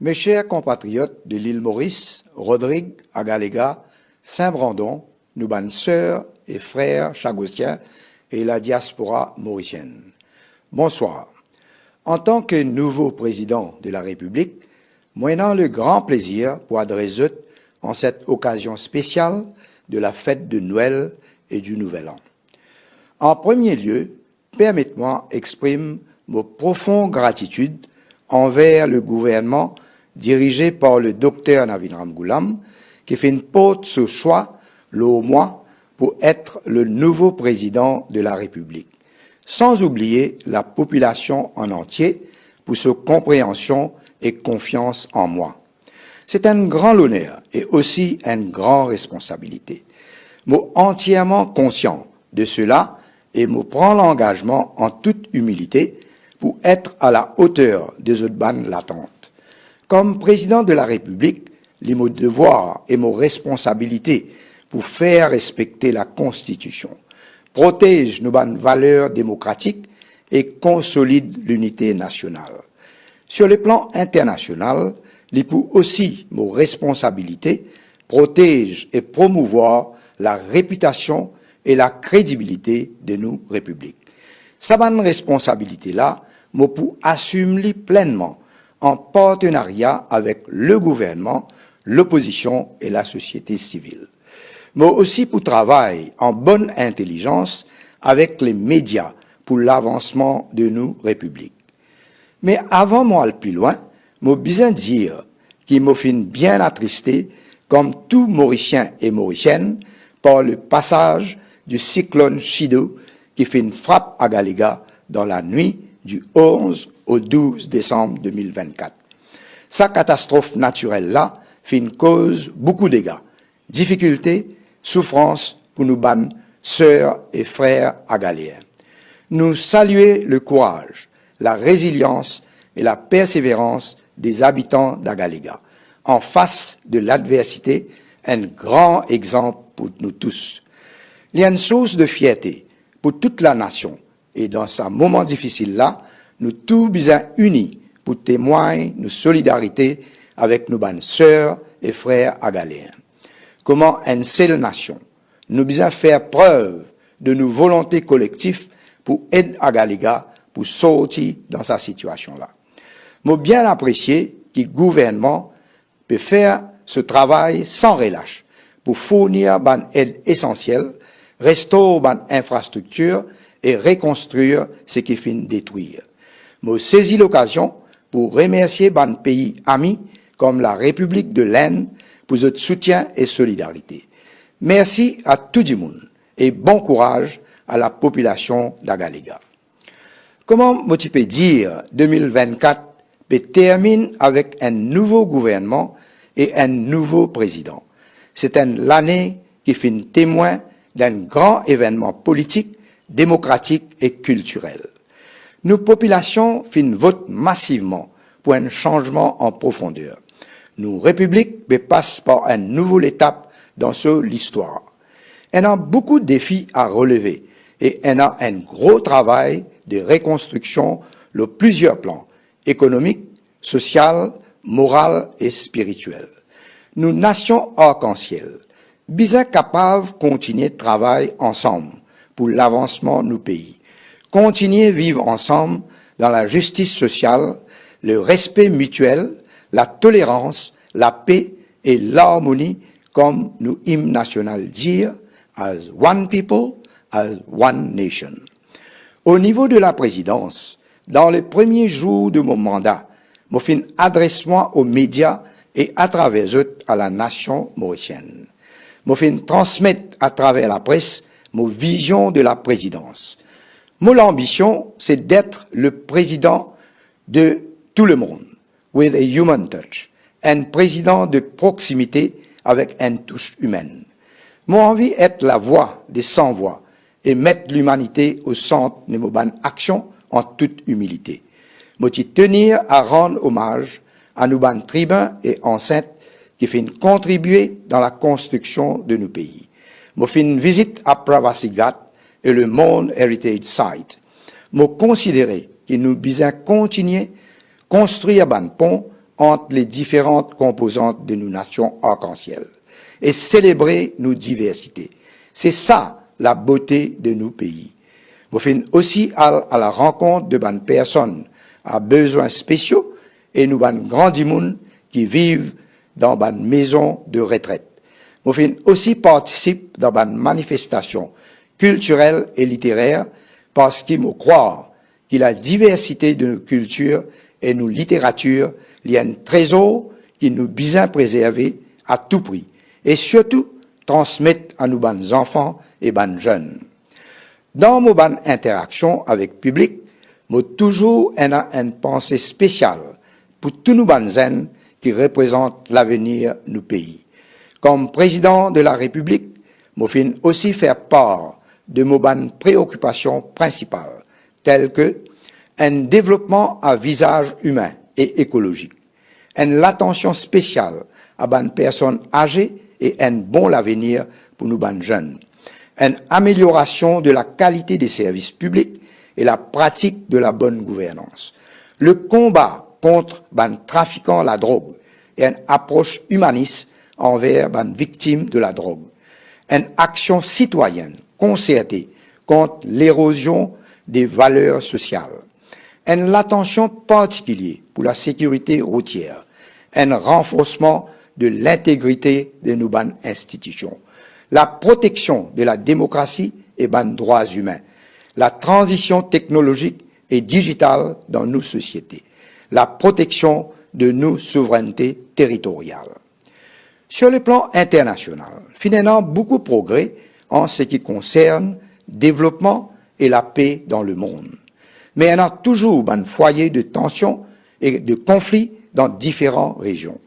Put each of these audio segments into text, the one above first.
Mes chers compatriotes de l'île Maurice, Rodrigue, Agaléga, Saint-Brandon, nos bonnes sœurs et frères chagostiens et la diaspora mauricienne. Bonsoir. En tant que nouveau président de la République, moi ayant le grand plaisir pour adresser en cette occasion spéciale de la fête de Noël et du Nouvel An. En premier lieu, permettez-moi d'exprimer ma profonde gratitude envers le gouvernement dirigé par le docteur Navin Ramgoolam, qui fait une porte ce choix, le mois, pour être le nouveau président de la République. Sans oublier la population en entier pour sa compréhension et confiance en moi. C'est un grand honneur et aussi une grande responsabilité. Je suis entièrement conscient de cela et je prends l'engagement en toute humilité pour être à la hauteur des autres bannes latentes. Comme président de la République, les mots devoirs et mes responsabilités pour faire respecter la Constitution, protège nos bonnes valeurs démocratiques et consolide l'unité nationale. Sur le plan international, les pour aussi mes responsabilités protège et promouvoir la réputation et la crédibilité de nos républiques. Sa bonne responsabilité-là, moi pour assumer pleinement en partenariat avec le gouvernement, l'opposition et la société civile. Mais aussi pour travailler en bonne intelligence avec les médias pour l'avancement de nos républiques. Mais avant moi aller plus loin, moi besoin dire qu'il m'a fait bien attristé, comme tout Mauricien et Mauricienne, par le passage du cyclone Chido qui fait une frappe à Galéga dans la nuit du 11 au 12 décembre 2024. Sa catastrophe naturelle-là fait une cause beaucoup de dégâts, difficultés, souffrances pour nos bannes, sœurs et frères agaléens. Nous saluons le courage, la résilience et la persévérance des habitants d'Agaléga. En face de l'adversité, un grand exemple pour nous tous. Il y a une source de fierté pour toute la nation et dans ce moment difficile-là, nous tous bien unis pour témoigner nos solidarités avec nos bonnes sœurs et frères agaléens. Comment une seule nation, nous bien faire preuve de nos volontés collectives pour aider Agaléga pour sortir dans sa situation-là. Moi bien apprécié que le gouvernement peut faire ce travail sans relâche pour fournir une aide essentielle, restaurer une infrastructure et reconstruire ce qui finit détruire. Je saisis l'occasion pour remercier un pays amis comme la République de l'Inde pour votre soutien et solidarité. Merci à tout le monde et bon courage à la population d'Agaléga. Comment je peux dire 2024 termine avec un nouveau gouvernement et un nouveau président? C'est l'année qui fait témoin d'un grand événement politique, démocratique et culturel. Nos populations votent massivement pour un changement en profondeur. Nos républiques passent par une nouvelle étape dans l'histoire. Elle a beaucoup de défis à relever et elle a un gros travail de reconstruction sur plusieurs plans, économique, social, moral et spirituel. Nous, nation arc-en-ciel, bien capables de continuer de travailler ensemble pour l'avancement de nos pays. Continuer à vivre ensemble dans la justice sociale, le respect mutuel, la tolérance, la paix et l'harmonie, comme nous hymne national dire, as one people, as one nation. Au niveau de la présidence, dans les premiers jours de mon mandat, je fais adresse-moi aux médias et à travers eux à la nation mauricienne. Je fais transmettre à travers la presse ma vision de la présidence. Mon ambition, c'est d'être le président de tout le monde, with a human touch, un président de proximité avec une touche humaine. Mon envie est la voix des sans-voix et mettre l'humanité au centre de mes bonnes actions en toute humilité. Je tenir à rendre hommage à nos bonnes tribuns et enceintes qui font contribuer dans la construction de nos pays. Je fais une visite à Pravasigat et le Monde Heritage Site. Je considère que nous devons continuer construire un pont entre les différentes composantes de nos nations arc-en-ciel et célébrer nos diversités. C'est ça la beauté de nos pays. Vous faites aussi à la rencontre de bonnes personnes à besoins spéciaux et nous bonnes grands monde qui vivent dans bonnes maisons de retraite. Vous faites aussi participer dans bonnes manifestations culturelles et littéraires parce qu'il me croire que la diversité de nos cultures et nos littératures il y a un trésor qui nous besoin préserver à tout prix et surtout transmettre à nos bonnes enfants et bonnes jeunes. Dans mon bonne interaction avec le public, j'ai toujours une pensée spéciale pour tous nos bonnes jeunes qui représentent l'avenir de nos pays. Comme président de la République, je finis aussi faire part de mes bonnes préoccupations principales, telles que un développement à visage humain et écologique, l'attention spéciale à bonnes personnes âgées et un bon avenir pour nos bonnes jeunes, une amélioration de la qualité des services publics et la pratique de la bonne gouvernance, le combat contre les trafiquants de la drogue et une approche humaniste envers les victimes de la drogue, une action citoyenne concertée contre l'érosion des valeurs sociales, une attention particulière pour la sécurité routière, un renforcement de l'intégrité de nos bonnes institutions, la protection de la démocratie et des droits humains, la transition technologique et digitale dans nos sociétés, la protection de nos souverainetés territoriales. Sur le plan international, finalement, beaucoup de progrès en ce qui concerne le développement et la paix dans le monde. Mais il y a toujours un foyer de tensions et de conflits dans différentes régions.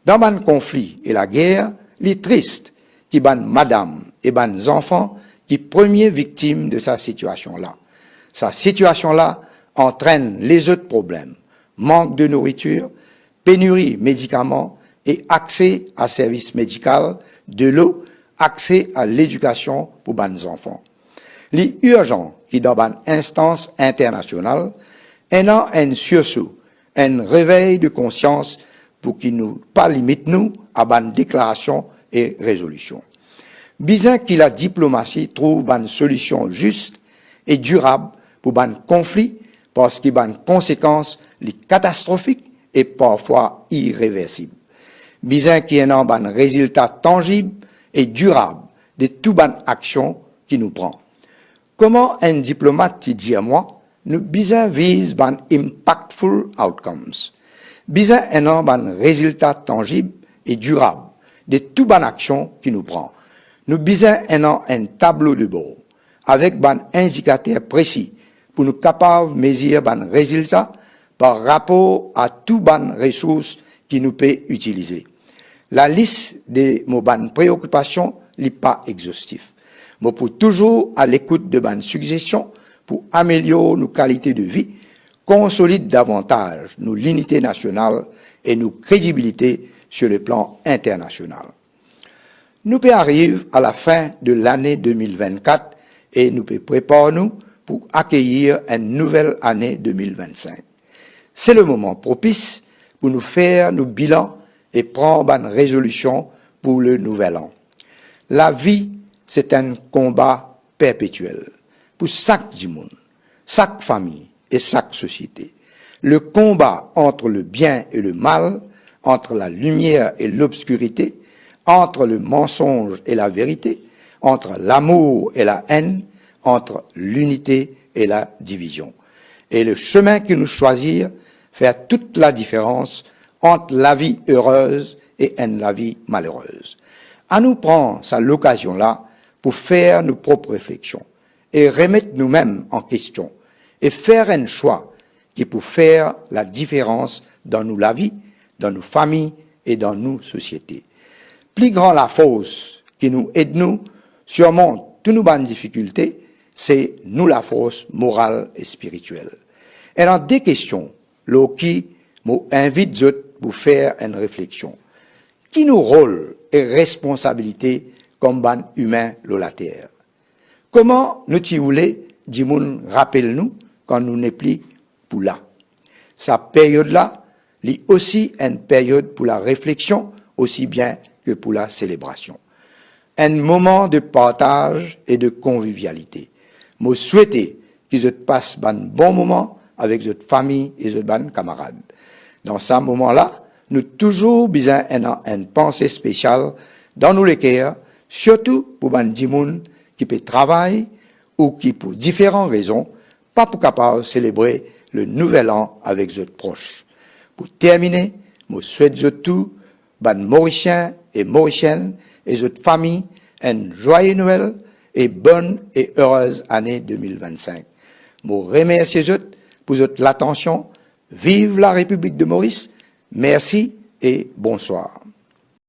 Dans un conflit et la guerre, il est triste que madame et enfants qui premières victimes de sa situation-là. Sa situation-là entraîne les autres problèmes, manque de nourriture, pénurie de médicaments et accès à services médicaux, de l'eau, accès à l'éducation pour les enfants. Il est urgent que dans une instance internationale, un sursaut, un réveil de conscience pour qu'il nous pas limite nous à une déclaration et résolution. Bien que la diplomatie trouve une solution juste et durable pour un conflit parce qu'il y a une conséquence catastrophique et parfois irréversible. Bien qu'il y ait un résultat tangible et durable de toute bonne action qui nous prend. Comment un diplomate dit à moi, nous besoin vise un impactful outcomes. Besoin un résultat tangible et durable de toute bonne action qui nous prend. Nous besoin un tableau de bord avec un indicateur précis pour nous capables de mesurer un résultat par rapport à toutes les ressources qui nous peut utiliser. La liste de nos bonnes préoccupations n'est pas exhaustive. Mais pour toujours à l'écoute de bonnes suggestions pour améliorer nos qualités de vie, consolider davantage nos unités nationales et nos crédibilités sur le plan international. Nous arrivons à la fin de l'année 2024 et nous préparons pour accueillir une nouvelle année 2025. C'est le moment propice pour nous faire nos bilans et prendre une résolution pour le nouvel an. La vie, c'est un combat perpétuel pour chaque monde, chaque famille et chaque société. Le combat entre le bien et le mal, entre la lumière et l'obscurité, entre le mensonge et la vérité, entre l'amour et la haine, entre l'unité et la division. Et le chemin que nous choisir fait toute la différence entre la vie heureuse et la vie malheureuse. À nous prendre ça l'occasion-là pour faire nos propres réflexions et remettre nous-mêmes en question et faire un choix qui peut faire la différence dans nos la vie, dans nos familles et dans nos sociétés. Plus grand la force qui nous aide nous surmonte toutes nos bonnes difficultés, c'est nous la force morale et spirituelle. Et dans des questions, là qui m'invite pour faire une réflexion. Qui nous rôle et responsabilité comme ban humain de la terre? Comment nous voulons, dis-moi, rappelle-nous quand nous n'est plus pour là. Sa période-là, lit aussi une période pour la réflexion aussi bien que pour la célébration. Un moment de partage et de convivialité. Moi souhaite que vous passez un bon moment avec votre famille et votre camarades. Dans ce moment-là, nous toujours besoin une pensée spéciale dans nos cœurs, surtout pour les gens qui peuvent travailler ou qui, pour différentes raisons, pas pour capable célébrer le nouvel an avec leurs proches. Pour terminer, je souhaite tout, les Mauriciens et Mauriciennes et votre famille, une joyeuse Noël et bonne et heureuse année 2025. Je remercie pour votre attention. Vive la République de Maurice. Merci et bonsoir.